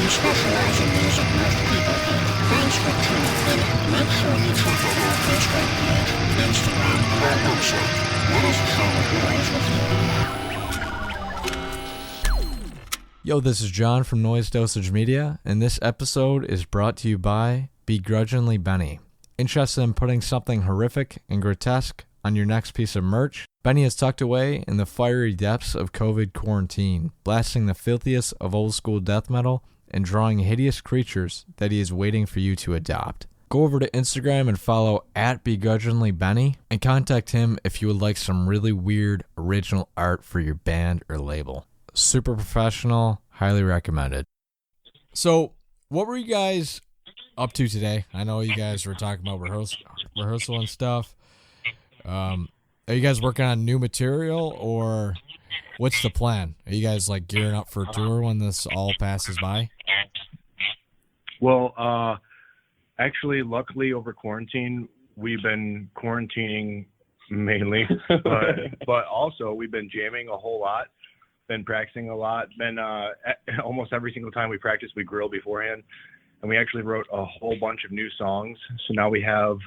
specialize in music most people hate. Thanks for tuning in. Make sure you check out our Facebook page, Instagram, and our website. Let us share the noise with you. Yo, this is John from Noise Dosage Media, and this episode is brought to you by Begrudgingly Benny. Interested in putting something horrific and grotesque on your next piece of merch? Benny is tucked away in the fiery depths of COVID quarantine, blasting the filthiest of old school death metal and drawing hideous creatures that he is waiting for you to adopt. Go over to Instagram and follow @BegrudginglyBenny and contact him if you would like some really weird original art for your band or label. Super professional, highly recommended. So, what were you guys up to today? I know you guys were talking about rehearsal and stuff. Are you guys working on new material, or what's the plan? Are you guys like gearing up for a tour when this all passes by? Well, actually, luckily over quarantine, we've been quarantining mainly, but also we've been jamming a whole lot, been practicing a lot, almost every single time we practice, we grill beforehand, and we actually wrote a whole bunch of new songs. So now we have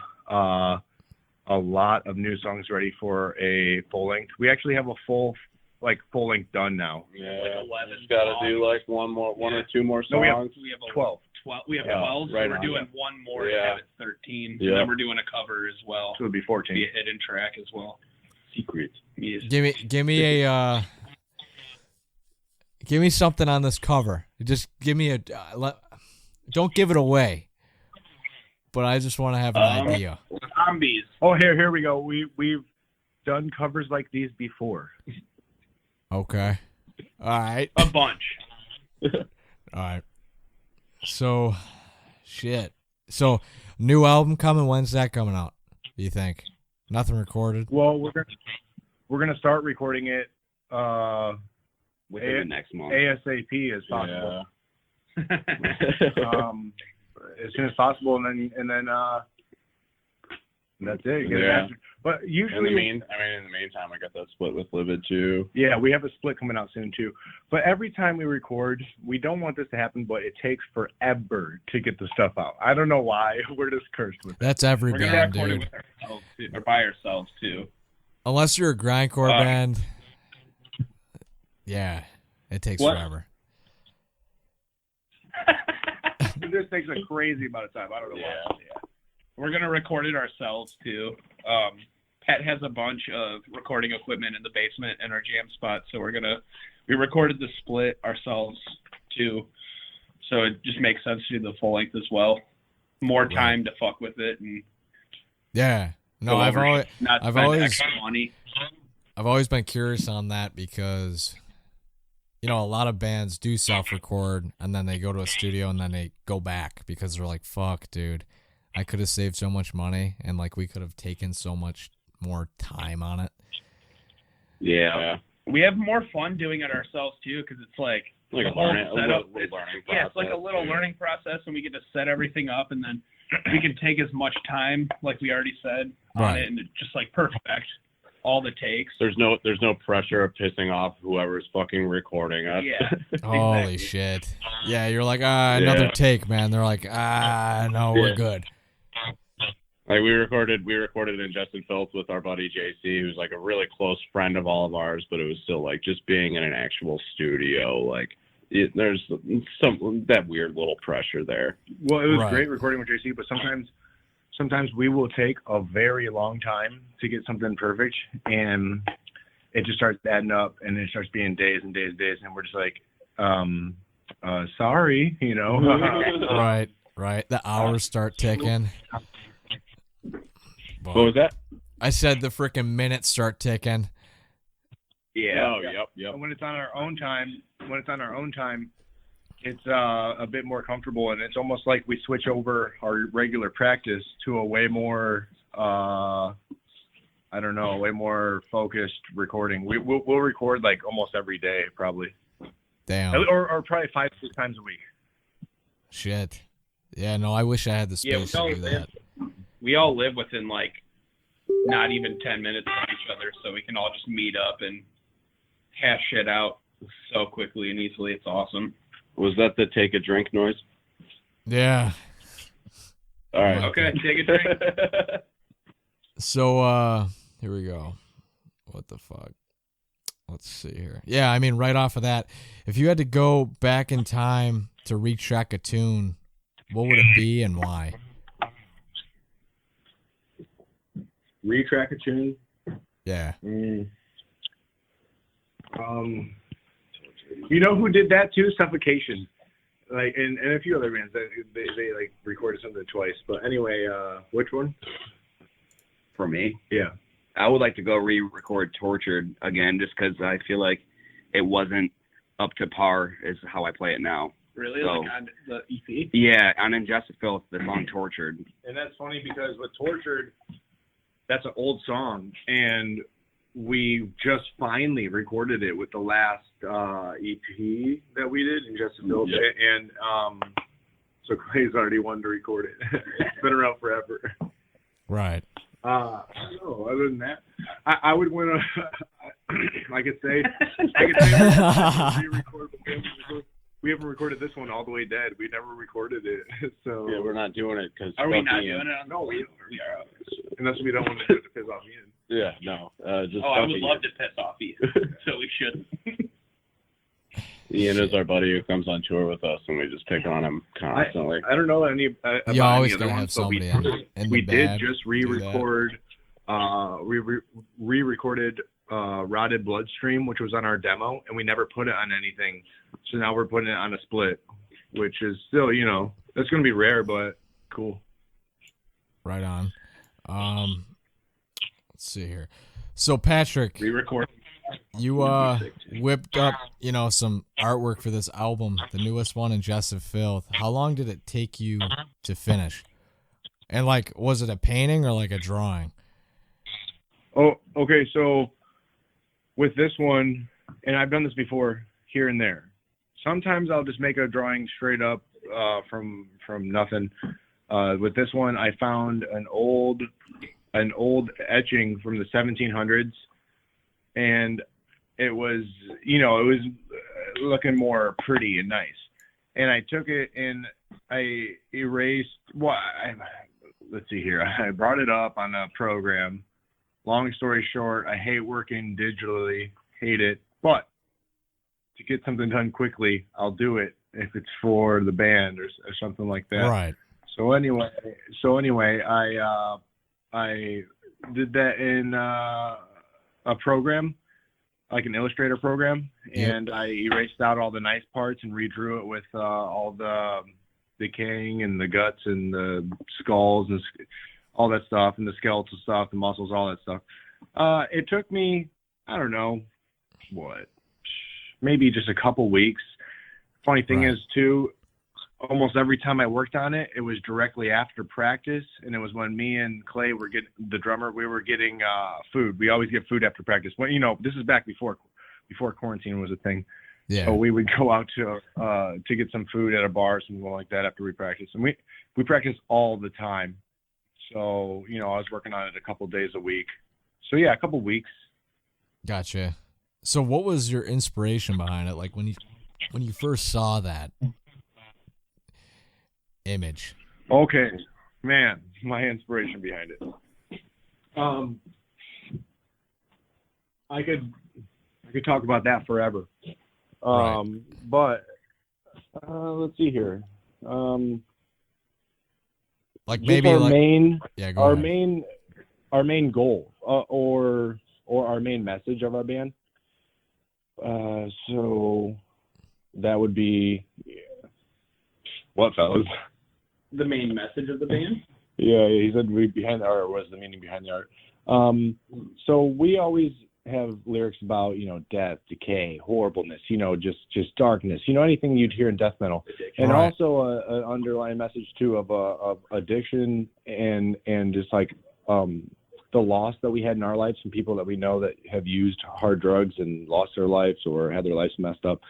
a lot of new songs ready for a full length. We actually have a full length done now. Yeah, like 11. Just got to do like one or two more songs. No, we have 12. We have 12, so right we're on. doing one more to have it 13. Yeah. And then we're doing a cover as well. So it'll be 14. Be a hidden track as well. Secret. Yes. Give me something on this cover. Just give me don't give it away. But I just want to have an idea. Zombies. Oh, here we go. We've done covers like these before. Okay. All right. A bunch. All right. So, shit. So, new album coming. When's that coming out? Do you think? Nothing recorded? Well, we're gonna start recording it Within the next month. ASAP as possible. As soon as possible, and then that's it. Yeah. But usually, in the meantime, I got that split with Livid too. Yeah, we have a split coming out soon too. But every time we record, we don't want this to happen, but it takes forever to get the stuff out. I don't know why. We're just cursed with it. That's every We're going band, to record it dude. with ourselves, too, or by ourselves, too. Unless you're a grindcore band. Yeah, it takes forever. This takes a crazy amount of time. I don't know why. Yeah. We're going to record it ourselves, too. Pat has a bunch of recording equipment in the basement in our jam spot, so we recorded the split ourselves, too. So it just makes sense to do the full length as well. More time to fuck with it. And yeah. No, I've always been curious on that because, you know, a lot of bands do self-record and then they go to a studio and then they go back because they're like, fuck, dude, I could have saved so much money and like we could have taken so much more time on it. Yeah. We have more fun doing it ourselves, too, because it's like a the whole learning setup. process. Yeah, it's like a little learning process, and we get to set everything up, and then we can take as much time, like we already said, on it, and just like perfect all the takes. There's no pressure of pissing off whoever's fucking recording us. Yeah. Holy shit. Yeah, you're like, another take, man. They're like, no, we're good. Like we recorded Ingested Filth with our buddy JC, who's like a really close friend of all of ours, but it was still like just being in an actual studio, like there's some that weird little pressure there. Well, it was great recording with JC, but sometimes we will take a very long time to get something perfect, and it just starts adding up, and it starts being days and days and days, and we're just like, sorry, you know. Right. The hours start ticking. What was that? I said the freaking minutes start ticking. Yeah. Oh, yep. And when it's on our own time, it's a bit more comfortable, and it's almost like we switch over our regular practice to a way more, way more focused recording. We'll record like almost every day, probably. Damn. Or probably 5-6 times a week. Shit. Yeah, no, I wish I had the space to do that. We all live within like not even 10 minutes of each other, so we can all just meet up and hash shit out so quickly and easily. It's awesome. Was that the take a drink noise? Yeah. All right. Okay, take a drink. So, here we go. What the fuck? Let's see here. Yeah, I mean, right off of that, if you had to go back in time to retrack a tune, what would it be and why? Retrack a tune. Yeah. You know who did that too? Suffocation. Like, and a few other bands that they like recorded something twice. But anyway, which one? For me, Yeah. I would like to go re-record Tortured again, just because I feel like it wasn't up to par as how I play it now. Really? So, Like on the EP? yeah, on Ingested Filth, the song Tortured. And that's funny because with Tortured, that's an old song, and we just finally recorded it with the last EP that we did, Ingested Filth, and so Clay's already wanted to record it. It's been around forever. Right. I don't know. Other than that, I would want to. I could say re-record the film. We haven't recorded this one all the way dead. We never recorded it, so Yeah, we're not doing it because. Are we not doing it? no, we are. Unless we don't want to do it to piss off Ian. Yeah, no. Just I would fucking love to piss off you, so we should. Ian is our buddy who comes on tour with us, and we just pick on him constantly. I don't know any. About You always any other gotta have ones, but somebody in the we did band just do re-record. Re-recorded Rotted Bloodstream, which was on our demo, and we never put it on anything. So now we're putting it on a split, which is still, that's going to be rare, but cool. Right on. Let's see here. So Patrick, Re-record. you whipped up, some artwork for this album, the newest one, Ingested Filth. How long did it take you to finish? And was it a painting or like a drawing? Oh, okay. So with this one, and I've done this before here and there. Sometimes I'll just make a drawing straight up from nothing. With this one, I found an old etching from the 1700s, and it was looking more pretty and nice. And I took it and I erased. Let's see here. I brought it up on a program. Long story short, I hate working digitally, hate it. But to get something done quickly, I'll do it if it's for the band or something like that. Right. So anyway, I did that in a program, like an Illustrator program, and I erased out all the nice parts and redrew it with all the decaying and the guts and the skulls and all that stuff and the skeletal stuff, the muscles, all that stuff. It took me, I don't know, maybe just a couple weeks. Funny thing is, too, almost every time I worked on it, it was directly after practice, and it was when me and Clay were getting, the drummer, we were getting food. We always get food after practice. Well, this is back before quarantine was a thing. Yeah. So we would go out to get some food at a bar or something like that after we practice. And we practice all the time. So, I was working on it a couple days a week. So, yeah, a couple weeks. Gotcha. So what was your inspiration behind it? Like when you first saw that image? Okay, man, my inspiration behind it. I could talk about that forever. But let's see here. Maybe our main goal or our main message of our band. So that would be what, fellas? The main message of the band? Yeah, he said behind the art was the meaning behind the art. So we always have lyrics about, death, decay, horribleness, just darkness, anything you'd hear in death metal. And also an underlying message too of addiction and just like the loss that we had in our lives from people that we know that have used hard drugs and lost their lives or had their lives messed up.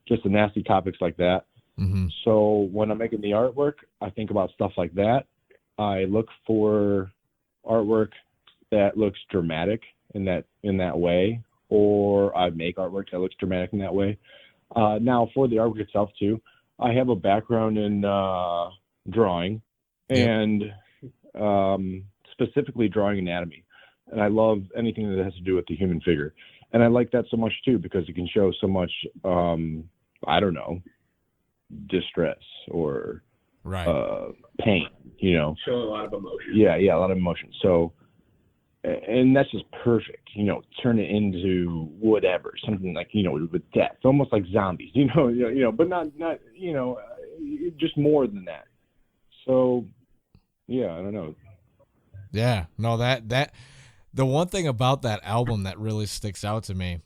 Just the nasty topics like that. Mm-hmm. So when I'm making the artwork, I think about stuff like that. I look for artwork that looks dramatic in that way, or I make artwork that looks dramatic in that way. Now for the artwork itself too, I have a background in drawing and specifically drawing anatomy, and I love anything that has to do with the human figure, and I like that so much too because it can show so much I don't know, distress or pain, you know. Show a lot of emotion. Yeah, a lot of emotion. So, and that's just perfect, you know. Turn it into whatever, something like, you know, with death, almost like zombies, you know, but not, you know, just more than that. So, yeah, I don't know. Yeah, no, that the one thing about that album that really sticks out to me,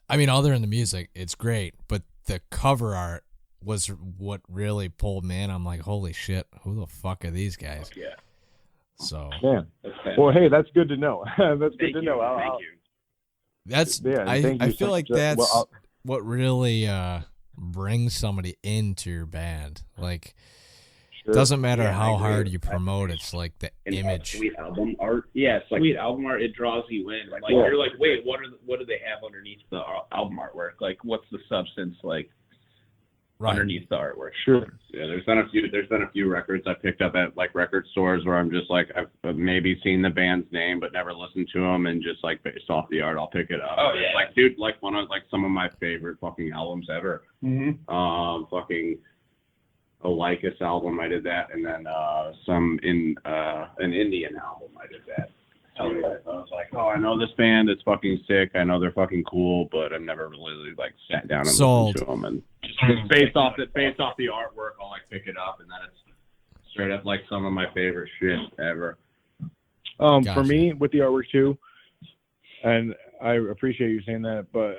I mean, other than the music, it's great, but the cover art was what really pulled me in. I'm like, holy shit, who the fuck are these guys? Yeah. So. Yeah. Well, hey, that's good to know. That's good to know. Thank you. That's I feel like that's what really brings somebody into your band. Like, doesn't matter how hard you promote, it's like the image. Sweet album art. Yeah, it's like sweet album art. It draws you in. Like you're like, wait, what do they have underneath the album artwork? Like, what's the substance like underneath the artwork? Sure. Yeah, there's been a few records I picked up at like record stores where I'm just like, I've maybe seen the band's name but never listened to them, and just like based off the art I'll pick it up. Oh yeah. Like, dude, like one of like some of my favorite fucking albums ever. Fucking a Lycus album, I did that, and then some in an Indian album, I did that. So I was like, oh, I know this band, it's fucking sick, I know they're fucking cool, but I've never really like sat down and listened to them. And just based off the artwork, I'll like pick it up, and then it's straight up like some of my favorite shit ever. Gotcha. For me, with the artwork too, and I appreciate you saying that, but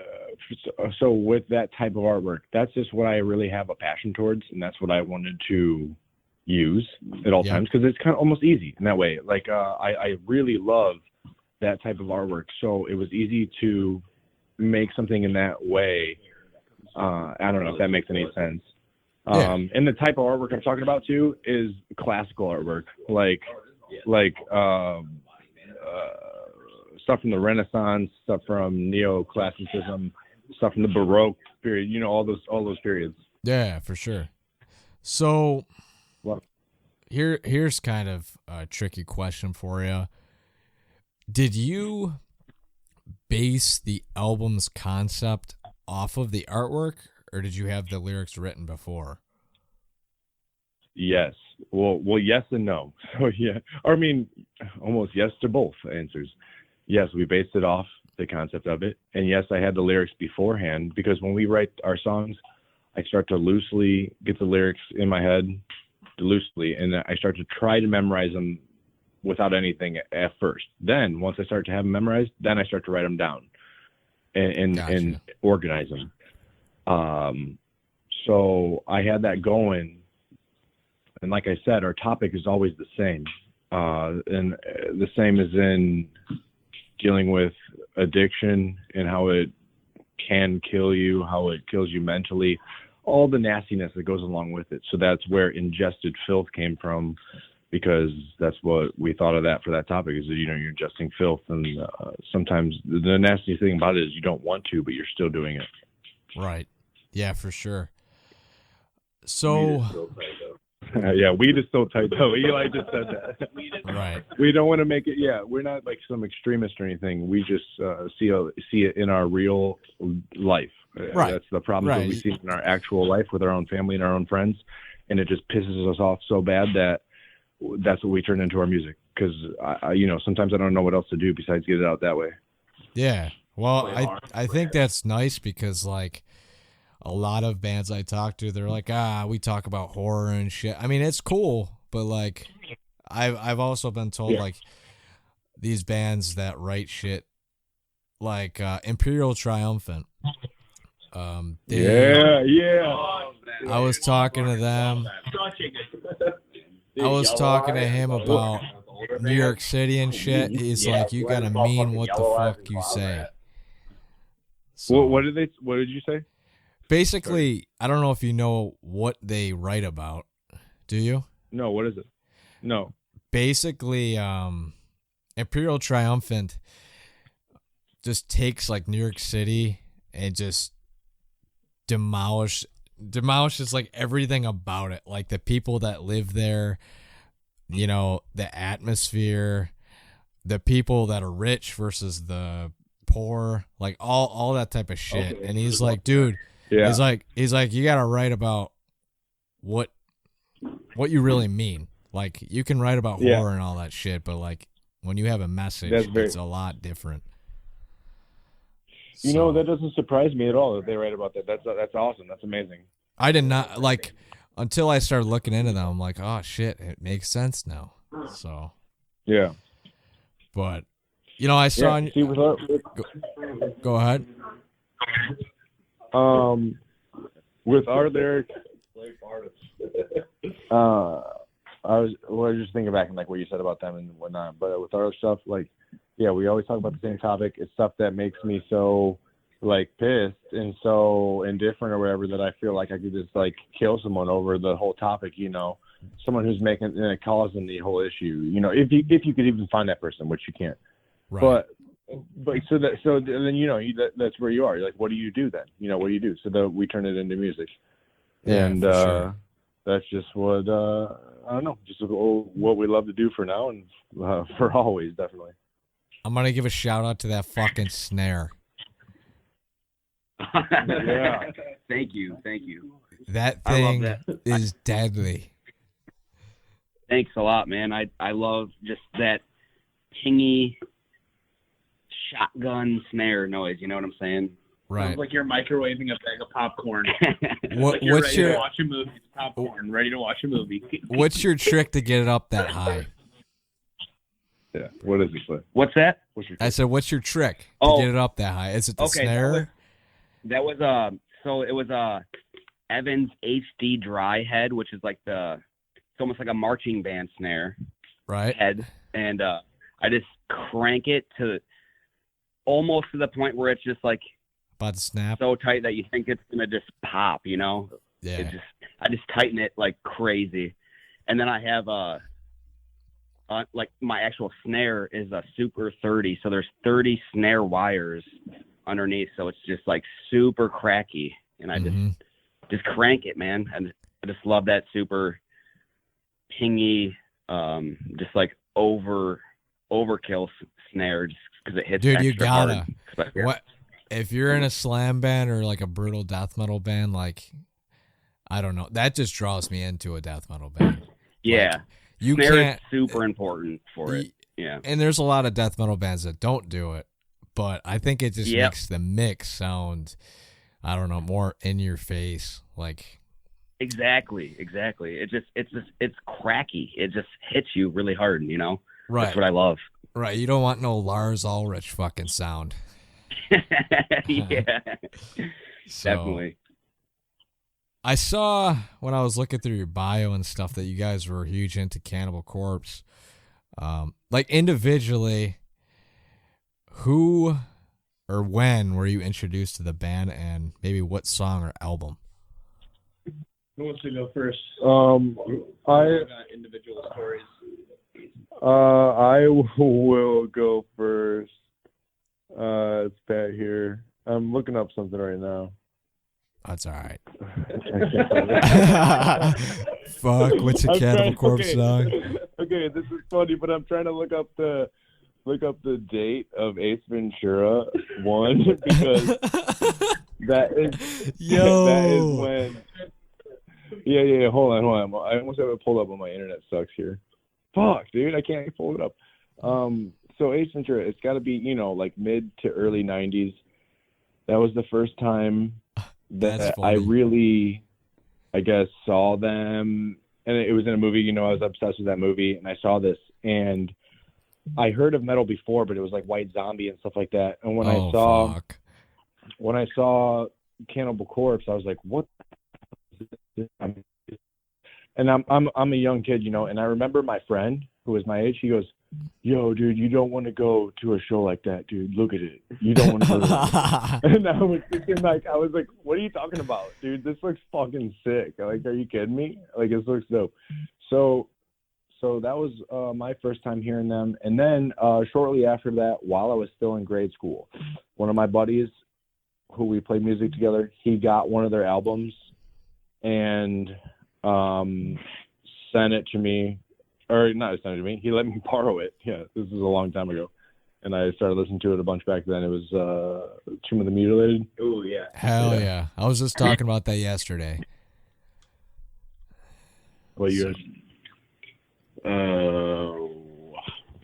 so with that type of artwork, that's just what I really have a passion towards, and that's what I wanted to use at all times, because it's kind of almost easy in that way. Like I really love that type of artwork, so it was easy to make something in that way. I don't know if that makes any sense. And the type of artwork I'm talking about too is classical artwork, like stuff from the Renaissance, stuff from neoclassicism, stuff from the Baroque period, you know, all those periods. Yeah, for sure. So here's kind of a tricky question for you. Did you base the album's concept off of the artwork, or did you have the lyrics written before? Yes. Well, yes and no. So yeah, I mean, almost yes to both answers. Yes, we based it off the concept of it, and yes, I had the lyrics beforehand, because when we write our songs, I start to loosely get the lyrics in my head, loosely, and I start to try to memorize them without anything at first. Then once I start to have them memorized, then I start to write them down and organize them. So I had that going, and like I said, our topic is always the same, and the same as in dealing with addiction and how it can kill you, how it kills you mentally, all the nastiness that goes along with it. So that's where Ingested Filth came from, because that's what we thought of that for that topic, is that, you know, you're ingesting filth, and sometimes the nasty thing about it is you don't want to, but you're still doing it. Right. Yeah, for sure. So yeah, weed is so tight though. Eli just said that. Right. We don't want to make it. Yeah, we're not like some extremist or anything. We just see it in our real life. Right. That's the problem. That we see it in our actual life with our own family and our own friends, and it just pisses us off so bad that that's what we turn into our music. Because you know, sometimes I don't know what else to do besides get it out that way. Yeah. Well, I think that's nice, because like a lot of bands I talk to, they're like, we talk about horror and shit. I mean, it's cool, but like I've also been told like these bands that write shit like Imperial Triumphant. I was talking to them. I was talking to him about New York City and shit. He's like, you gotta mean what the fuck you say. So, what did you say? Basically, I don't know if you know what they write about. Do you? No, what is it? No. Basically, Imperial Triumphant just takes like New York City and just demolishes like everything about it, like the people that live there, you know, the atmosphere, the people that are rich versus the poor, like all that type of shit. Okay. And he's like, dude, Yeah. he's like, you gotta write about what you really mean. Like, you can write about horror and all that shit, but like when you have a message, it's a lot different. You know, that doesn't surprise me at all that they write about that. That's awesome. That's amazing. I did not, like, until I started looking into them, I'm like, oh shit, it makes sense now. So Yeah. but you know, I saw go ahead. With our lyrics, I was just thinking back and like what you said about them and whatnot. But with our stuff, like, yeah, we always talk about the same topic. It's stuff that makes me so like pissed and so indifferent or whatever that I feel like I could just like kill someone over the whole topic. You know, someone who's causing the whole issue. You know, if you could even find that person, which you can't. Right. But so then you know that's where you are. You're like, what do you do then? You know, what do you do? So we turn it into music, and sure. that's just what I don't know, just what we love to do for now and for always, definitely. I'm gonna give a shout out to that fucking snare. Yeah. Thank you. That I love thing that. is deadly. Thanks a lot, man. I love just that pingy shotgun snare noise. You know what I'm saying? Right. Sounds like you're microwaving a bag of popcorn. What, Like you're what's ready your to watch a movie? It's popcorn, ready to watch a movie. what's your trick to get it up that high? Yeah. What is it? What's that? I said, what's your trick to Oh. get it up that high? Is it the Okay, snare? That was so it was Evans HD dry head, which is like it's almost like a marching band snare Right. head, and I just crank it to almost to the point where it's just like About to snap. so tight that you think it's gonna just pop, you know? Yeah. I just tighten it like crazy, and then I have like my actual snare is a Super 30, so there's 30 snare wires underneath, so it's just like super cracky, and I just crank it, man. And I just love that super pingy, just like overkill snare, just because it hits. Dude, you extra gotta. hard. But, yeah. What if you're in a slam band or like a brutal death metal band? Like, I don't know. That just draws me into a death metal band. Yeah, Like, you snare can't. is super important for it. Yeah, And there's a lot of death metal bands that don't do it, but I think it just makes the mix sound, I don't know, more in your face. Like, exactly. It's cracky. It just hits you really hard. You know, right? That's what I love. Right. You don't want no Lars Ulrich fucking sound. Yeah, So, definitely. I saw when I was looking through your bio and stuff that you guys were huge into Cannibal Corpse. Like individually, who or when were you introduced to the band, and maybe what song or album? Who wants to go first? I Got individual stories. I will go first. It's Pat here. I'm looking up something right now. That's all right. I Fuck, what's a I'm Cannibal trying- Corpse okay. song? Okay, this is funny, but I'm trying to look up the date of Ace Ventura 1 because that is Yo. that is when. Yeah. Hold on. I almost have it pulled up, but my internet sucks here. Fuck, dude, I can't pull it up. So Ace Ventura, it's got to be like mid to early '90s. That was the first time That's that funny. I really, I guess, saw them, and it was in a movie. I was obsessed with that movie, and I saw this, and I heard of metal before, but it was like White Zombie and stuff like that. And when fuck. I saw Cannibal Corpse, I was like, what? And I'm a young kid, and I remember my friend who was my age. He goes, "Yo, dude, you don't want to go to a show like that, dude. Look at it. You don't want to go to that." And I was thinking, I was like, what are you talking about, dude? This looks fucking sick. Like, are you kidding me? Like, this looks dope. So that was my first time hearing them. And then shortly after that, while I was still in grade school, one of my buddies who we played music together, he got one of their albums and sent it to me, or not sent it to me. He let me borrow it. Yeah, this is a long time ago, and I started listening to it a bunch back then. It was Tomb of the Mutilated. Oh yeah. Hell yeah. I was just talking about that yesterday. What years?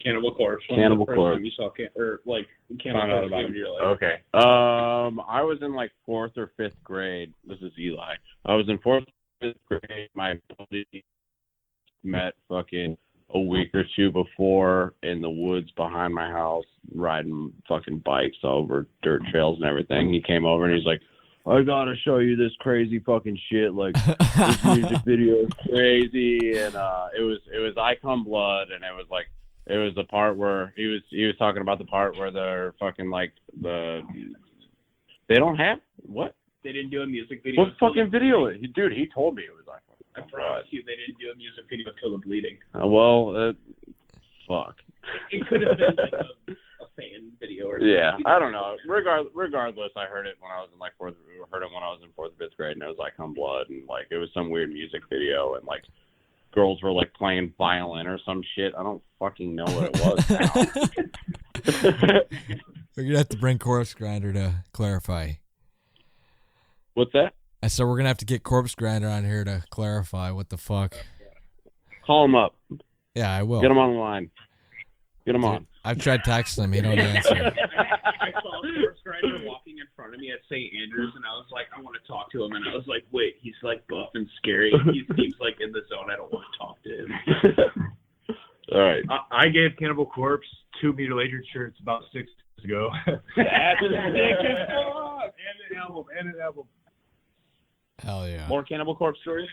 Cannibal Corpse. Cannibal Corpse. You saw Cannibal Found out Corpse about game, it. you're like, Okay. I was in like 4th or 5th grade. This is Eli. I was in 4th or 5th grade. My buddy met fucking a week or two before in the woods behind my house, riding fucking bikes over dirt trails and everything. He came over and he's like, I gotta show you this crazy fucking shit. Like, this music video is crazy. And it was I Come Blood, and it was the part where he was talking about the part where they're fucking like they don't have what? they didn't do a music video. What fucking video? Dude, he told me it was like. I promise you, they didn't do a music video till the bleeding. Fuck. It could have been like a fan video or something. Yeah, I don't know. Regardless, I heard it when I was in like fourth or fifth grade, and it was like on Blood, and like it was some weird music video, and like girls were like playing violin or some shit. I don't fucking know what it was now. We're gonna have to bring Corpse Grinder to clarify. What's that? I said we're gonna have to get Corpse Grinder on here to clarify what the fuck. Call him up. Yeah, I will. Get him on the line. Get him on. I've tried texting him. He don't answer. I saw a Corpse Grinder walking in front of me at St. Andrews, and I was like, I want to talk to him. And I was like, wait, he's like buff and scary. He seems like in the zone. I don't want to talk to him. All right. I gave Cannibal Corpse 2 Mutilatred shirts about 6 years ago. That's ridiculous. And an album. Hell yeah. More Cannibal Corpse stories?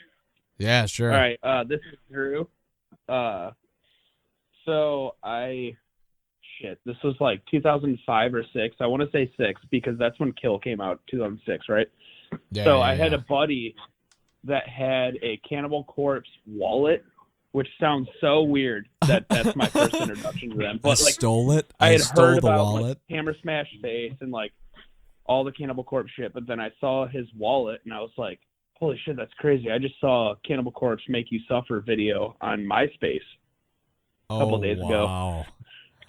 Yeah, sure. All right, this is Drew. This was like 2005 or 6. I want to say 6 because that's when Kill came out, 2006, right? Yeah, So I had a buddy that had a Cannibal Corpse wallet, which sounds so weird that that's my first introduction to them. I But like, stole it. I had stole heard the about wallet. like, Hammer Smash Face and like all the Cannibal Corpse shit, but then I saw his wallet and I was like, holy shit, that's crazy. I just saw Cannibal Corpse Make You Suffer video on MySpace a couple days ago. Wow.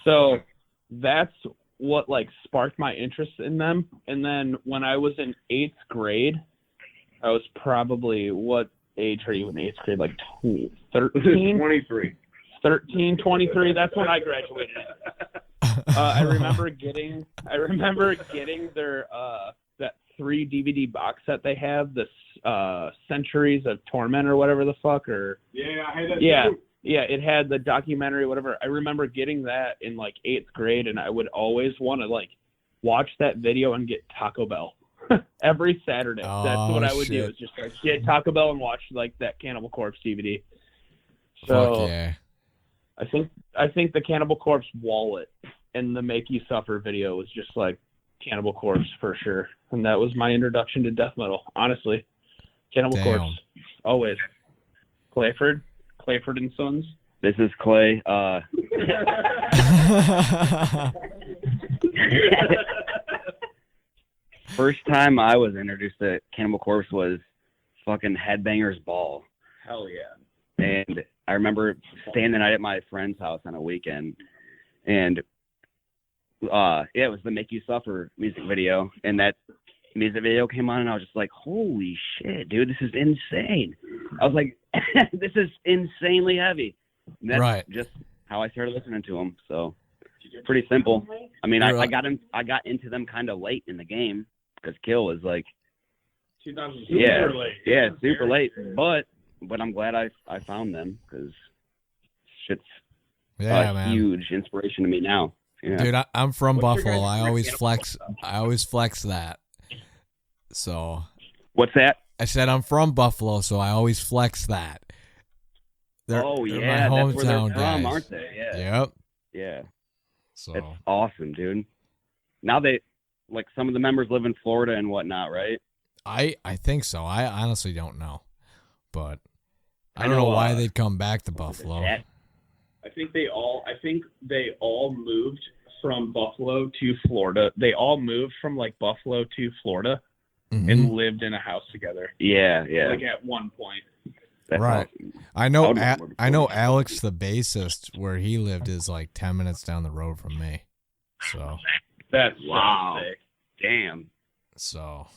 So that's what like sparked my interest in them. And then when I was in 8th grade, I was probably, what age are you in 8th grade? Like 13? 23. 13, 23. That's when I graduated. I remember getting their that 3 DVD box set they have, the Centuries of Torment or whatever the fuck, or Yeah, I had that yeah, it had the documentary, whatever. I remember getting that in like 8th grade, and I would always want to like watch that video and get Taco Bell every Saturday. That's what I would do, is just like get Taco Bell and watch like that Cannibal Corpse DVD. So Fuck yeah. I think the Cannibal Corpse wallet and the Make You Suffer video was just like Cannibal Corpse for sure. And that was my introduction to death metal, honestly. Cannibal Corpse, always. Clayford and Sons. This is Clay. First time I was introduced to Cannibal Corpse was fucking Headbangers Ball. Hell yeah. And I remember staying the night at my friend's house on a weekend, and it was the Make You Suffer music video, and that music video came on, and I was just like, holy shit, dude, this is insane. I was like, this is insanely heavy. And that's Right. just how I started listening to them. So pretty simple. I mean, I got into them kind of late in the game because Kill was like 2000. super late. But I'm glad I found them because shit's Yeah, a man. huge inspiration to me now. Yeah. Dude, I'm from What's your Buffalo. guys' I always Cannibal flex that. So What's that? I said I'm from Buffalo, so I always flex that. They're Oh my yeah, that's where they're hometown from, guys. aren't they? Yeah. Yep. Yeah. So It's awesome, dude. Now they like some of the members live in Florida and whatnot, right? I think so. I honestly don't know, but I don't know, know why they'd come back to Buffalo. That- I think they all moved from Buffalo to Florida. They all moved from like Buffalo to Florida Mhm. and lived in a house together. Yeah. Like at one point. That's Right. awesome. I know. I would- I know Alex, the bassist, where he lived is like 10 minutes down the road from me. So. That's Wow. so sick. Damn. So.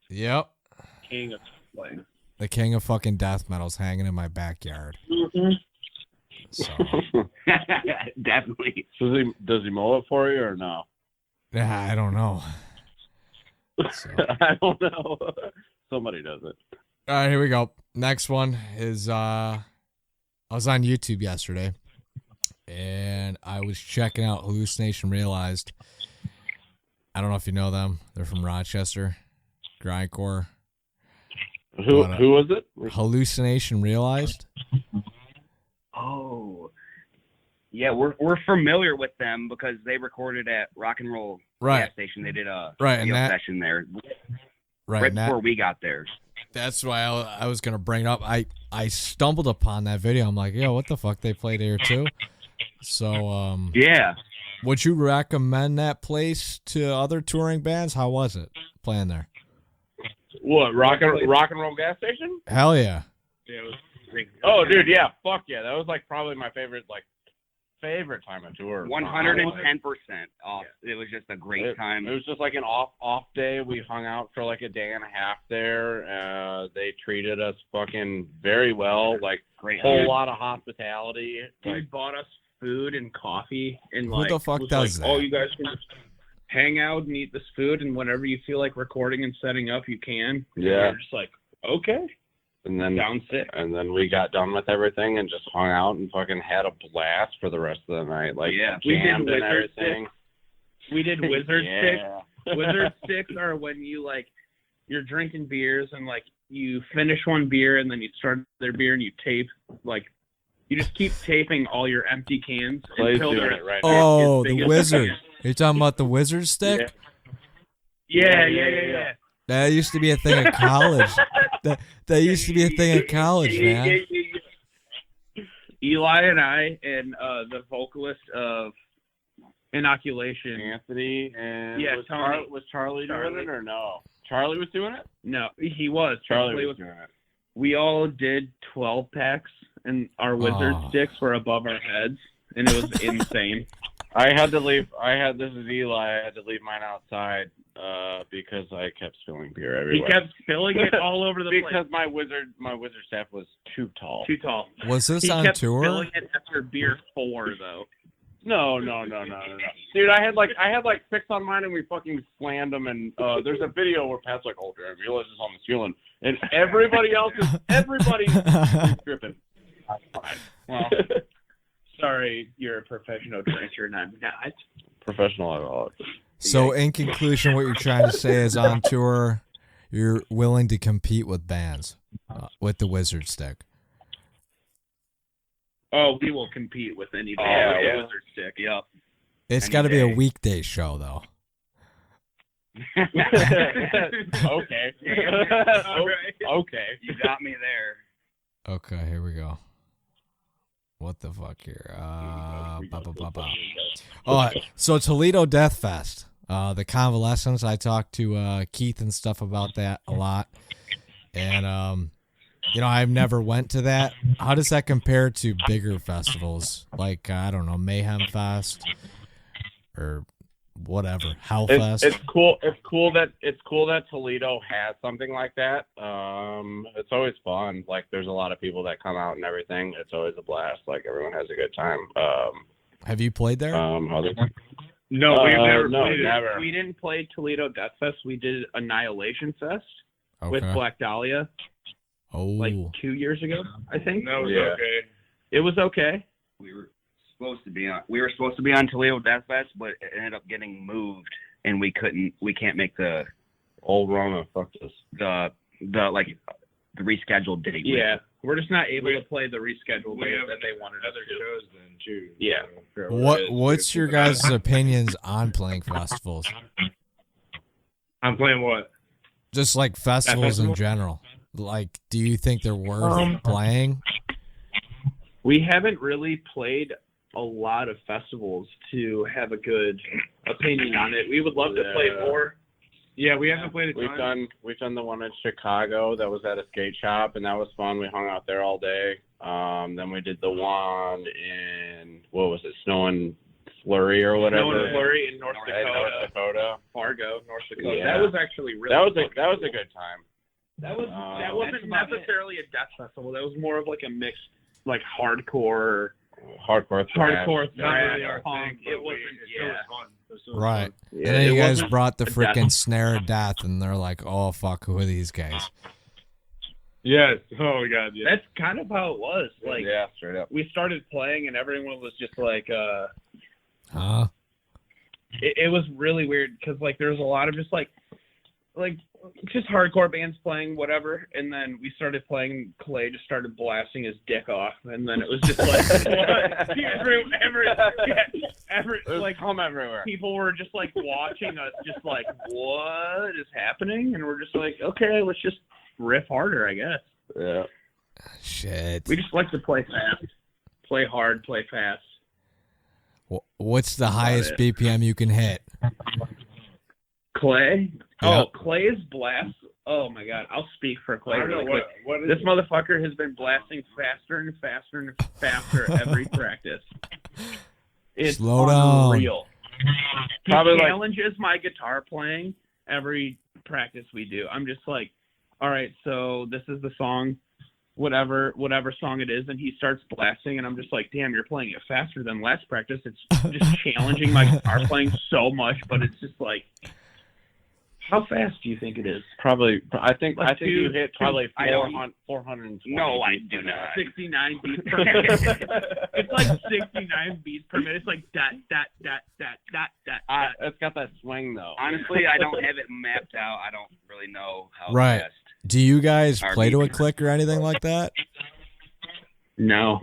Yep. King of like. The king of fucking death metal's hanging in my backyard. So. Definitely. Does he mow it for you or no? Yeah, I don't know. So. I don't know. Somebody does it. All right, here we go. Next one is I was on YouTube yesterday, and I was checking out Hallucination Realized. I don't know if you know them. They're from Rochester, grindcore. Who was it? Hallucination Realized. Oh. Yeah, we're familiar with them because they recorded at Rock and Roll gas station. They did a Right, and video that- session there Right, right and that- before we got there. that's why I was gonna bring it up. I stumbled upon that video. I'm like, yo, what the fuck? They played here too. So Yeah. would you recommend that place to other touring bands? How was it playing there? What, rock and roll gas station? Hell yeah. Yeah, it was Oh, dude, yeah, fuck yeah. That was like probably my favorite time on tour. 110% off. It was just a great time. It was just like an off day. We hung out for like a day and a half there. They treated us fucking very well. Like Great. whole lot of hospitality. Dude bought us food and coffee and Who like the fuck was does like, that? oh, you guys can just hang out and eat this food, and whenever you feel like recording and setting up, you can. Yeah. And we're just like, okay, And then sounds sick. and then we got done with everything and just hung out and fucking had a blast for the rest of the night. Like Yeah. We did jammed and wizard everything. We did wizard sticks. Yeah. Wizard sticks are when you like you're drinking beers and like you finish one beer and then you start their beer and you tape like you just keep taping all your empty cans Clay's until doing they're it right Oh, as big the as- wizard. Are you talking about the wizard stick? Yeah. That used to be a thing at college. That used to be a thing at college, man. Eli and I and the vocalist of Inoculation. Anthony and Yeah, Tony. was Charlie doing Charlie. it or no? Charlie was doing it? No, he was. Charlie was doing it. We all did 12 packs, and our wizard Oh. sticks were above our heads, and it was insane. I had to leave. This is Eli. I had to leave mine outside because I kept spilling beer He everywhere. kept spilling it all over the because place. my wizard staff was too tall. Too tall. Was this He on kept tour? spilling it after beer 4, though. No. Dude, I had like 6 on mine and we fucking slammed them. And there's a video where Pat's like, "Oh, damn, Eli's is on the ceiling," and everybody's tripping. Well, sorry, you're a professional drinker, and I'm not. Professional alcoholic. So, in conclusion, what you're trying to say is on tour, you're willing to compete with bands with the wizard stick. Oh, we will compete with any band Oh, with a yeah. wizard stick. Yep. It's Any got to be a day. weekday show, though. Okay. All right. Okay. You got me there. Okay, here we go. What the fuck here? Ba, ba, ba, ba. Oh, so Toledo Death Fest. The Convalescence. I talked to Keith and stuff about that a lot. And, I've never went to that. How does that compare to bigger festivals? Like, I don't know, Mayhem Fest or whatever, Hellfest? It's cool. It's cool that Toledo has something like that. It's always fun. Like there's a lot of people that come out and everything. It's always a blast. Like everyone has a good time. Have you played there? No, we've never no, played it. never. We didn't play Toledo Death Fest. We did Annihilation Fest with Okay. Black Dahlia Oh, like 2 years ago, I think. That was Yeah. okay. It was okay. We were supposed to be on Toledo Death Fest, but it ended up getting moved, and we can't make the Old Rona fucked us. the rescheduled date. Yeah. We're just not able to play the rescheduled We date have that they wanted us other to. shows then too. Yeah. So, what's your guys' opinions on playing festivals? I'm playing what? Just like festivals in festival? general. Like, do you think they're worth playing? We haven't really played a lot of festivals to have a good opinion on it. We would love to play more. Yeah, we haven't played a ton. We've done the one in Chicago that was at a skate shop, and that was fun. We hung out there all day. Then we did the one in, what was it, Snow and Flurry or whatever. Snow and Flurry in North Dakota. Fargo, North Dakota. Yeah. That was actually really that was a good time. That wasn't necessarily a death festival. That was more of like a mixed, like hardcore thrash, Not really our punk. thing, it wasn't. Yeah. It was fun. It was so Right. fun. And then you guys wasn't brought the a freaking death. snare of death, and they're like, "Oh fuck, who are these guys?" Yes. Oh my God. Yeah. That's kind of how it was. Like, yeah, straight up. we started playing, and everyone was just like, Huh? it was really weird because like there was a lot of just like just hardcore bands playing whatever, and then we started playing. Clay just started blasting his dick off, and then it was just like like home everywhere. people were just like watching us, just like, what is happening? And we're just like, okay, let's just riff harder, I guess. Yeah. Shit. We just like to play fast, play hard, play fast. What's the highest BPM you can hit? Clay? Yeah. Oh, Clay's blast. Oh my God, I'll speak for Clay. I don't know Really quick. what is This it? motherfucker has been blasting faster and faster and faster every practice. It's Slow down. unreal. He Probably challenges my guitar playing every practice we do. I'm just like, all right, so this is the song, whatever song it is, and he starts blasting, and I'm just like, damn, you're playing it faster than last practice. It's just challenging my guitar playing so much, but it's just like, how fast do you think it is? Probably. I think you hit probably I don't- 420. No, I do not. 69 beats per minute. It's like 69 beats per minute. It's like that. It's got that swing though. Honestly, I don't have it mapped out. I don't really know how Right. fast. Do you guys Our play to a BPM. click or anything like that? No.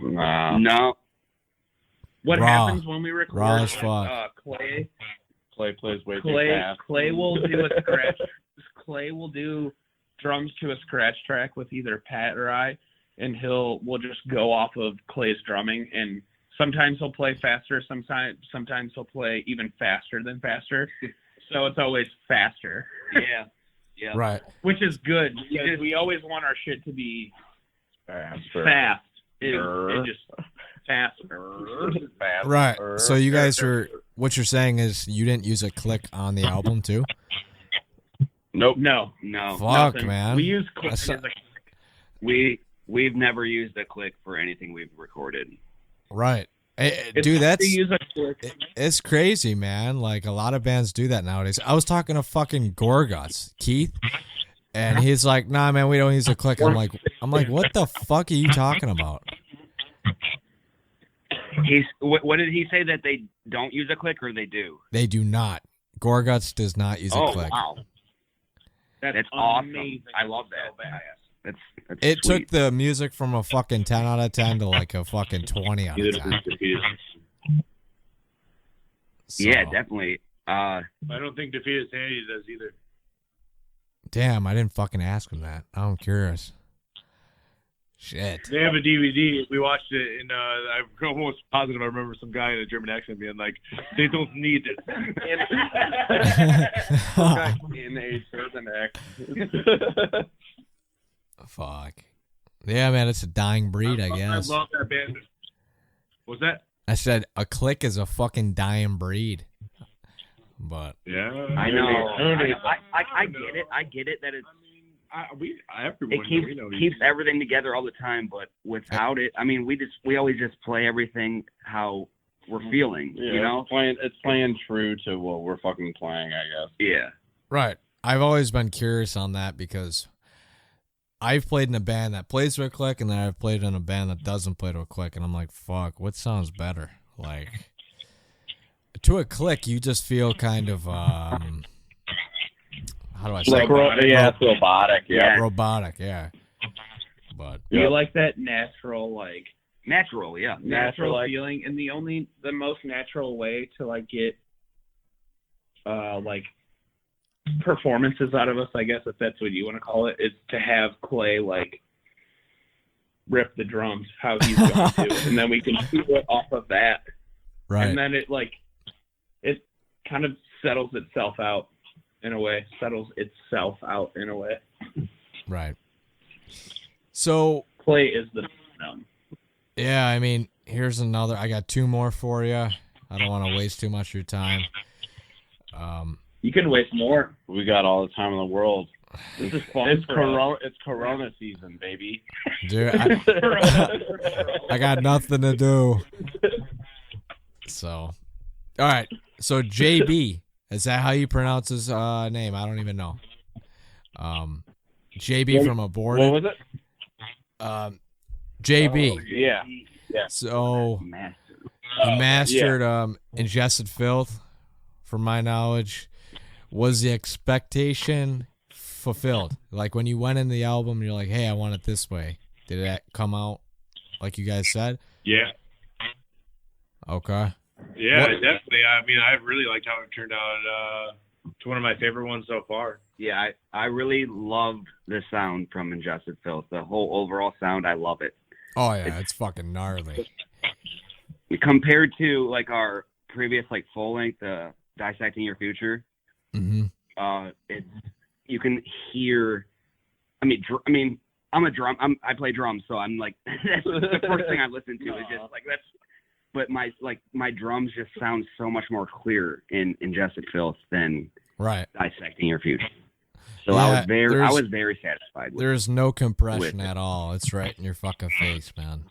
No. What Raw. happens when we record? Raw as fuck. Clay plays way too fast. Clay will do a scratch. Clay will do drums to a scratch track with either Pat or I, and we'll just go off of Clay's drumming, and sometimes he'll play faster, sometimes he'll play even faster than faster. So it's always faster. Yeah. Yeah. Right. Which is good because we always want our shit to be fast. It just faster. Right. So you guys what you're saying is you didn't use a click on the album too? Nope. No. Fuck, nothing. man. We use click That's as a not- We've never used a click for anything we've recorded. Right. It's Dude, hard to use a click. it's crazy, man. Like a lot of bands do that nowadays. I was talking to fucking Gorguts, Keith, and he's like, "Nah, man, we don't use a click." I'm like, what the fuck are you talking about? What did he say, that they don't use a click or they do? They do not. Gorguts does not use a click. Wow. That's awesome. I love that. That's It sweet. took the music from a fucking 10 out of 10 to like a fucking 20 out of 10. So, Yeah, definitely. I don't think Defeated Sanity does either. damn, I didn't fucking ask him that. I'm curious. Shit. They have a DVD. We watched it, and I'm almost positive I remember some guy in a German accent being like, "They don't need it." In a certain act. Fuck. Yeah, man, it's a dying breed, I guess. I love that band. What's that? I said a click is a fucking dying breed. But Yeah. I know. I know. get it. I get it that it's Everyone we know keeps everything together all the time, but without it, I mean, we always just play everything how we're feeling, Yeah, you know? it's playing true to what we're fucking playing, I guess. Yeah. right. I've always been curious on that because I've played in a band that plays to a click, and then I've played in a band that doesn't play to a click, and I'm like, fuck, what sounds better? Like, to a click, you just feel kind of, how do I say? It's robotic. Yeah. Robotic, yeah. But You like that natural, like Natural, yeah. natural like- feeling, and the most natural way to like get like performances out of us, I guess, if that's what you want to call it, is to have Clay like rip the drums how he's going to, and then we can do it off of that. Right. And then it kind of settles itself out in a way. Right. So Play is the sound. yeah, I mean, here's another. I got 2 more for you. I don't want to waste too much of your time. You can waste more. We got all the time in the world. This is fun. It's Corona season, baby. Dude, I got nothing to do. So, all right. So JB, is that how you pronounce his name? I don't even know. JB from Aborted. What was it? JB. Oh, yeah. So he mastered Ingested Filth, from my knowledge. Was the expectation fulfilled? Like when you went in the album, you're like, hey, I want it this way. Did that come out like you guys said? Yeah. Okay. Yeah, definitely. I mean, I really liked how it turned out. It's one of my favorite ones so far. Yeah, I really loved the sound from Ingested Filth. The whole overall sound, I love it. Oh, yeah, it's fucking gnarly. Compared to like our previous like full length, Dissecting Your Future, it's you can hear. I mean, I play drums, so I'm like that's the first thing I listen to is just like that's. But my drums just sound so much more clear in Ingested Filth than Dissecting Your Future. So yeah, I was very satisfied with there's no compression at all. It's right in your fucking face, man.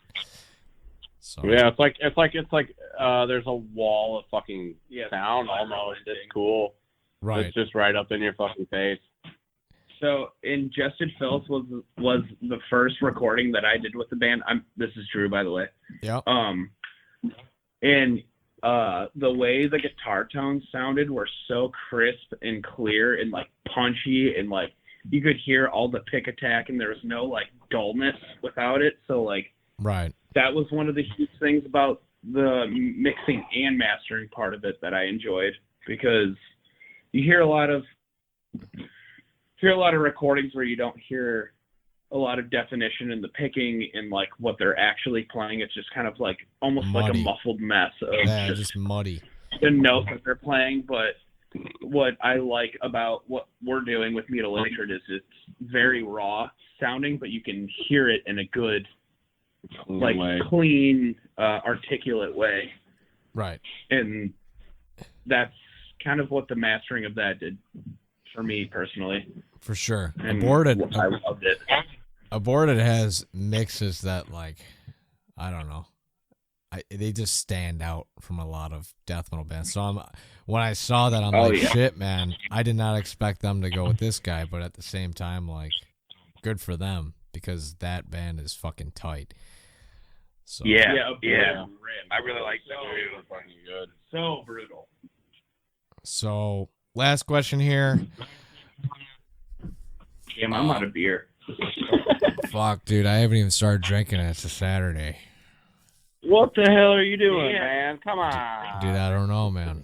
So yeah, it's like there's a wall of fucking sound almost. It's cool. Right. It's just right up in your fucking face. So Ingested Filth was the first recording that I did with the band. This is Drew, by the way. Yeah. And the way the guitar tones sounded were so crisp and clear and like punchy, and like you could hear all the pick attack, and there was no like dullness without it. So like that was one of the huge things about the mixing and mastering part of it that I enjoyed, because you hear a lot of recordings where you don't hear a lot of definition in the picking and like what they're actually playing. It's just kind of like almost muddy. Like a muffled mess of just muddy. The notes that they're playing. But what I like about what we're doing with Mutilatred is it's very raw sounding, but you can hear it in a good, clean, articulate way. Right. And that's kind of what the mastering of that did for me personally. For sure. And Aborted. I loved it. Aborted has mixes that, like, I don't know. They just stand out from a lot of death metal bands. So when I saw that, I'm shit, man. I did not expect them to go with this guy, but at the same time, like, good for them, because that band is fucking tight. So yeah. I really like that. So fucking good. So brutal. So last question here. Damn, I'm out of beer. Fuck, dude, I haven't even started drinking it. It's a Saturday. What the hell are you doing, man? Come on. Dude, I don't know, man.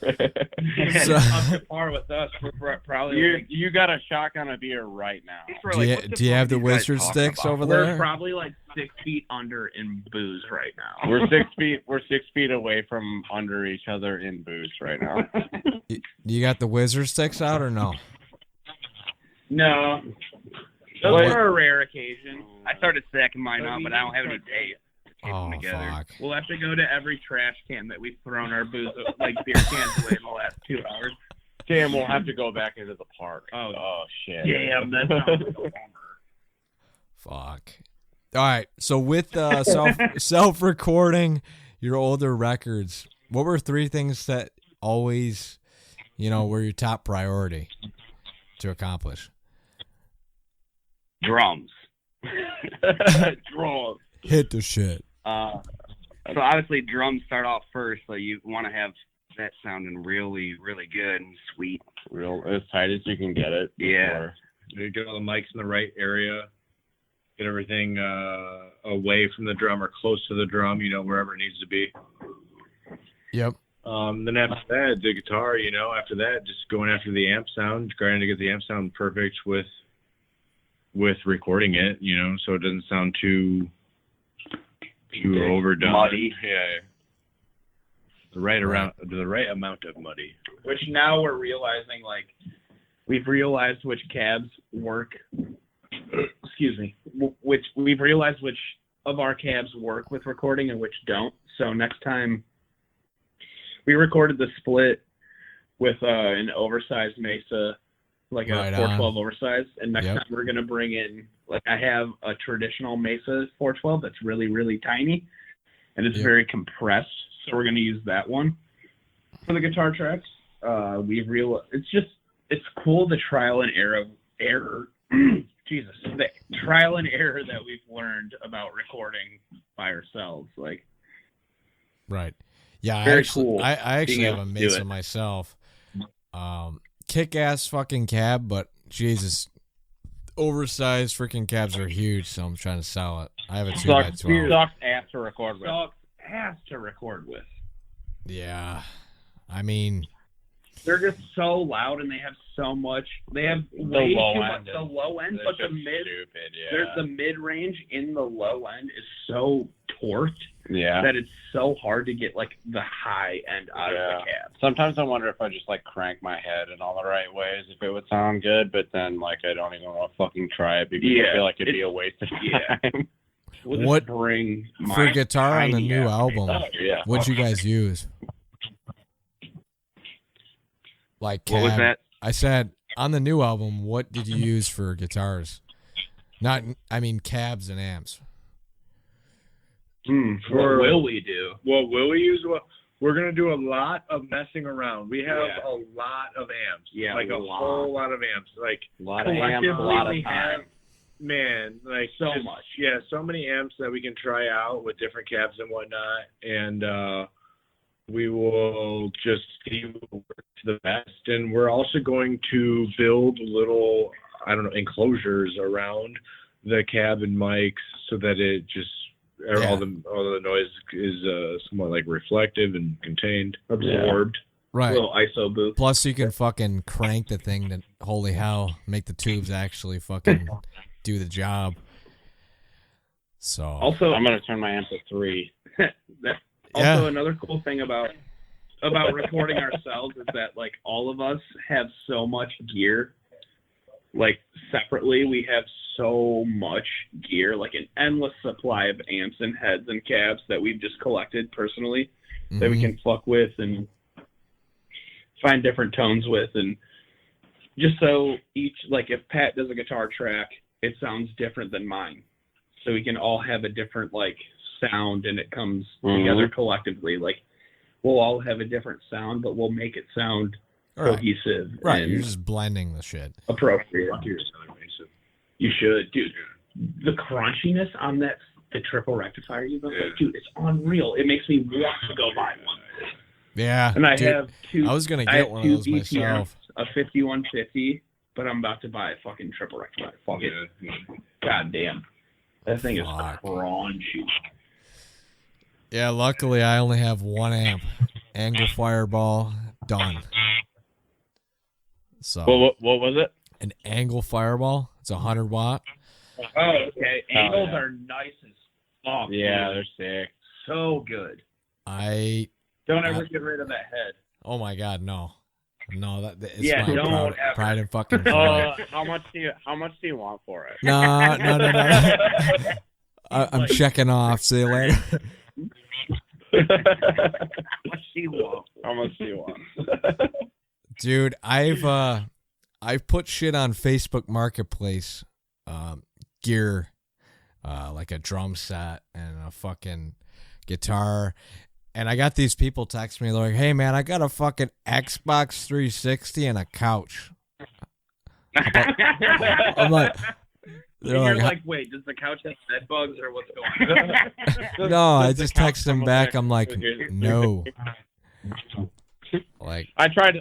So, up to par with us. We're probably you got a shotgun of beer right now. Do you have the wizard sticks over there? We're probably like 6 feet under in booze right now. We're 6 feet away from under each other in booze right now. You got the wizard sticks out or no? No. Those are a rare occasion. I started stacking mine up, but I don't have any tape. Oh, fuck. We'll have to go to every trash can that we've thrown our booze, like beer cans away in the last 2 hours. Damn, we'll have to go back into the park. Oh shit. Damn, that sounds like a bummer. Fuck. All right, so with self-recording your older records, what were 3 things that always, were your top priority to accomplish? Drums. Drums. Hit the shit. So obviously drums start off first, so you want to have that sounding really, really good and sweet. Real as tight as you can get it. Yeah. You get all the mics in the right area. Get everything away from the drum or close to the drum, wherever it needs to be. Yep. Then after that, the guitar, after that, just going after the amp sound, trying to get the amp sound perfect with recording it, so it doesn't sound too overdone. Muddy. Yeah. the right amount of muddy. Which now we're realizing, like, we've realized which cabs work. Excuse me. Which we've realized which of our cabs work with recording and which don't. So next time, we recorded the split with an oversized Mesa, like Right a 412 oversized, and next time we're gonna bring in, like, I have a traditional Mesa 412 that's really, really tiny, and it's very compressed. So we're gonna use that one for the guitar tracks. We've realized it's cool, the trial and error. Jesus, the trial and error that we've learned about recording by ourselves, like. Right. Yeah, Very cool. I actually have a able to do Mesa it. myself. Kick-ass fucking cab, but Jesus, oversized freaking cabs are huge, so I'm trying to sell it. I have a 2x12. Sucks ass to record with. Sucks ass to record with. Yeah. I mean, They're just so loud, and they have so much. They have way too much. The low end, but the mid. Stupid, There's the mid range in the low end is so torqued yeah. that it's so hard to get like the high end out of the cab. Sometimes I wonder if I just like crank my head in all the right ways, if it would sound good, but then like I don't even want to fucking try it because I feel like it'd be a waste of time. what bring for guitar on the new album? Yeah. What'd you guys use? Like cab. What was that? I said on the new album, what did you use for guitars? I mean cabs and amps. What will we do? What will we use? Well, we're gonna do a lot of messing around. We have a lot of amps. Yeah, like a whole lot of amps. Like a lot of amps, a lot of time. Man, like So just, much. Yeah, so many amps that we can try out with different cabs and whatnot, and we will just see what works the best. And we're also going to build little, enclosures around the cab and mics so that it just all the noise is somewhat like reflective and contained, absorbed. Right. Little ISO booth. Plus, you can fucking crank the thing to, holy hell, make the tubes actually fucking do the job. So Also, I'm gonna turn my amp to 3. Also, another cool thing about recording ourselves is that like all of us have so much gear. Like separately, we have so much gear, like an endless supply of amps and heads and cabs that we've just collected personally that we can fuck with and find different tones with, and just so each, like if Pat does a guitar track, it sounds different than mine, so we can all have a different like sound, and it comes together collectively. Like we'll all have a different sound, but we'll make it sound cohesive. Right, and you're just blending the shit. appropriate. You should, dude. The crunchiness on the triple rectifier you got, dude, it's unreal. It makes me want to go buy one. Yeah, And I dude, have two. I was gonna I get have one two of those myself. BPMs, a 5150, but I'm about to buy a fucking triple rectifier. Fuck it. God damn. That thing is Fuck. crunchy. Yeah, luckily I only have one amp. Angle Fireball, done. So What was it? an Angle Fireball, it's 100 watt. Oh, okay. Angles are nice as fuck. Yeah, dude. they're sick. So good. Don't ever get rid of that head. Oh my god, no, it's Yeah, my don't ever. pride and fucking joy. How much do you want for it? No. I'm checking off. See you later. How much do you want? Dude, I've put shit on Facebook Marketplace, gear, like a drum set and a fucking guitar, and I got these people text me, they're like, "Hey man, I got a fucking Xbox 360 and a couch." I'm like, You're like, wait, does the couch have bed bugs or what's going on? no, I just text them back. I'm like, no. Like I tried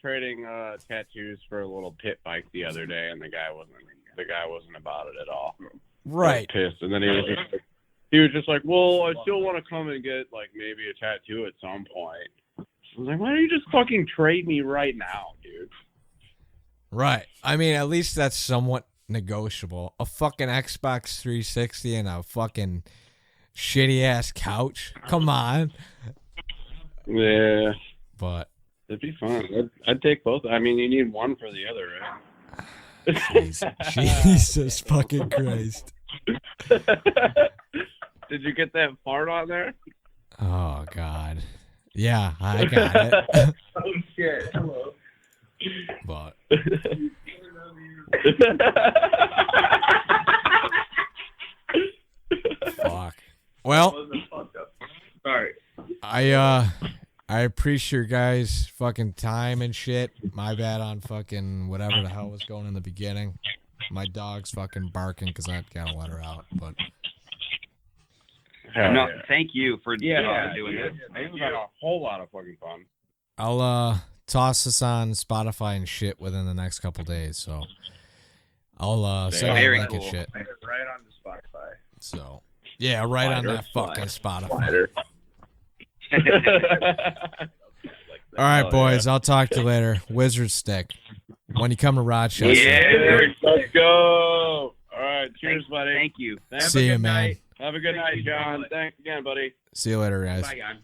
trading tattoos for a little pit bike the other day, and the guy wasn't about it at all. right. I was pissed, and then he was just like, well, I still want to come and get like maybe a tattoo at some point. I was like, why don't you just fucking trade me right now, dude? Right. I mean, at least that's somewhat negotiable. A fucking Xbox 360 and a fucking shitty ass couch. Come on. Yeah, But it'd be fun. I'd take both. I mean, you need one for the other, right? Jesus fucking Christ. Did you get that fart on there? Oh God. Yeah, I got it. Oh shit! Hello. But fuck. Well, Sorry. I appreciate your guys' fucking time and shit. My bad on fucking whatever the hell was going in the beginning. My dog's fucking barking because I gotta let her out. But No, thank you for doing it. this. It was a whole lot of fucking fun. I'll toss this on Spotify and shit within the next couple days. So I'll send you a link and shit. Right on the Spotify. So yeah, right on that fucking Spotify. All right, boys. I'll talk to you later. Wizard Stick. When you come to Rochester. Yeah, let's go. All right, cheers, buddy. Thank you. See you, man. Have a good night, John. Thanks again, buddy. See you later, guys. Bye, John.